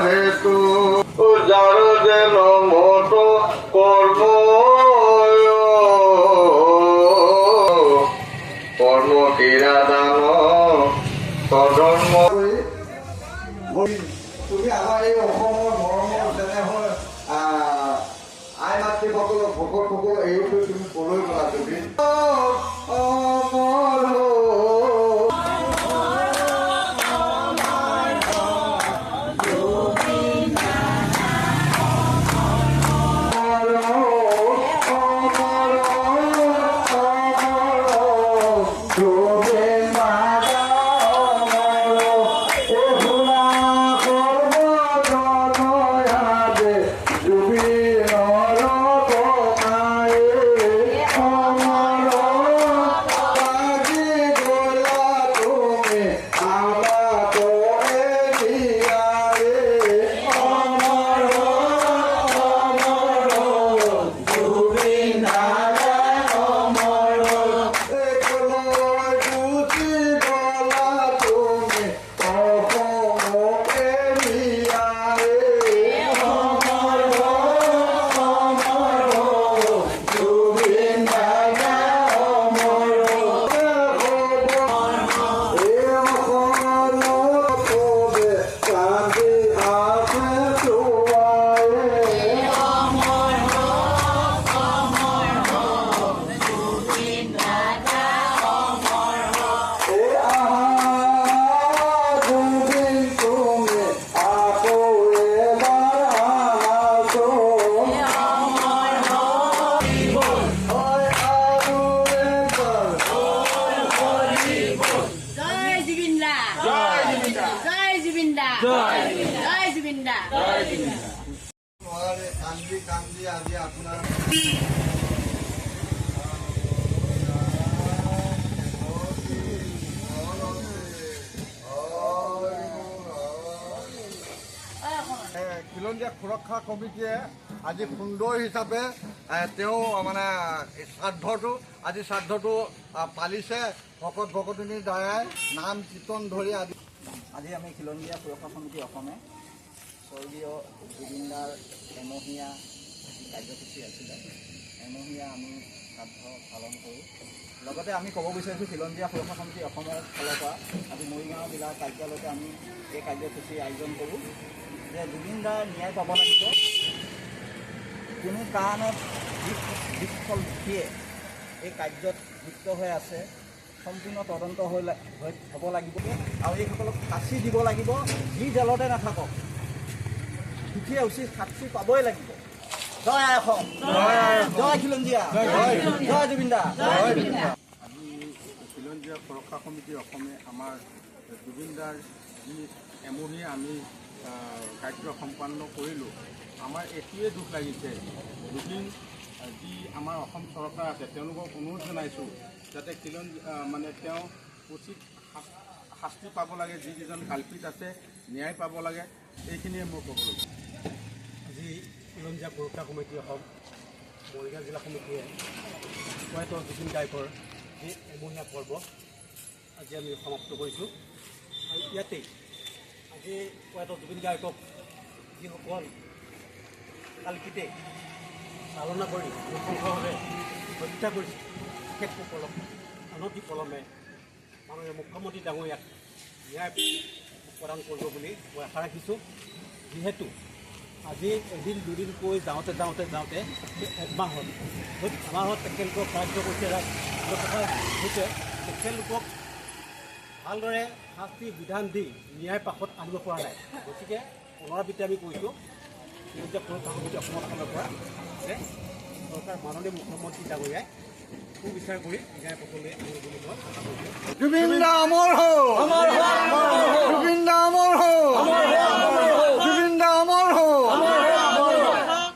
হেতু যাৰ যেন মত কৰ্ম কৰ্ম ক্ৰীড়া দান স্বধৰ্ম। তুমি আমাৰ এই অসমৰ মৰমৰ তেনেহ'লে আই মাতৃসকলক ভকতসকলক এৰি থৈ তুমি কলৈ গ'লা তুমি কান্দি কান্দি আজি আপোনাৰ খিলঞ্জীয়া সুৰক্ষা কমিটিয়ে আজি সুন্দৰ হিচাপে তেওঁ মানে শ্ৰাদ্ধটো পালিছে ভকত ভকতনীৰ দ্বাৰাই নাম কীৰ্তন ধৰি আজি আমি খিলঞ্জীয়া সুৰক্ষা সমিতি অসমে স্বৰ্গীয় জুবিন দাৰ এমহীয়া কাৰ্যসূচী আছিলে। এমহীয়া আমি শ্ৰাদ্ধ পালন কৰোঁ। লগতে আমি ক'ব বিচাৰিছোঁ খিলঞ্জীয়া সুৰক্ষা সমিতি অসমৰ ফালৰ পৰা আজি মৰিগাঁও জিলাৰ কাৰ্যালয়তে আমি এই কাৰ্যসূচী আয়োজন কৰোঁ যে জুবিন দাৰ ন্যায় পাব লাগিব। কোনো কাৰণত বিফল দোষীয়ে এই কাৰ্যত যুক্ত হৈ আছে সম্পূৰ্ণ তদন্ত হ'ব লাগিব আৰু এইসকলক শাস্তি দিব লাগিব। যি জেলতে নাথাকক দুখীয়ে উচিত শাস্তি পাবই লাগিব। জয় অসম, জয় খিলঞ্জীয়া, জয় জুবিন দা। আজি খিলঞ্জীয়া সুৰক্ষা সমিতি অসমে আমাৰ জুবিন দাৰ যি এমহীয়া আমি কাৰ্য সম্পন্ন কৰিলোঁ, আমাৰ এইটোৱে দুখ লাগিছে জুবিন যি আমাৰ অসম চৰকাৰ আছে তেওঁলোকক অনুৰোধ জনাইছোঁ যাতে মানে তেওঁ উচিত শাস্তি পাব লাগে। যিকেইজন কাল্পিত আছে ন্যায় পাব লাগে, এইখিনিয়ে মোৰ ক'বলৈ। আজি খিলঞ্জীয়া সুৰক্ষা কমিটি অসম মৰিগাঁও জিলা সমিতিয়ে প্ৰয়াত জুবিন গায়কৰ যি এমহীয়া পৰ্ব আজি আমি সমাপ্ত কৰিছোঁ। আৰু ইয়াতেই আজি প্ৰয়াত জুবিন গায়কক যিসকল কালকিতে চালনা কৰি নৃশংসভাৱে হত্যা কৰিছে তেখেতসকলক অনতি পলমে মাননীয় মুখ্যমন্ত্ৰী ডাঙৰীয়াক ন্যায় প্ৰদান কৰিব বুলি মই আশা ৰাখিছোঁ। যিহেতু আজি এদিন দুদিনকৈ যাওঁতে একমাহত আমাৰত তেখেতলোকক সাহায্য কৰিছে কথা হৈছে তেখেতলোকক ভালদৰে শাস্তি বিধান দি ন্যায় পাশত আনিব পৰা নাই। গতিকে পুনৰাবৃত্তি আমি কৈছোঁ খিলঞ্জীয়া সুৰক্ষা সমিতি অসমৰ ফালৰ পৰা যে চৰকাৰ মাননীয় মুখ্যমন্ত্ৰী ডাঙৰীয়াই সুবিচাৰ কৰি ন্যায় পথলৈ আনিব বুলি মই আশা কৰিছোঁ। জুবিন দা অমৰ হওক।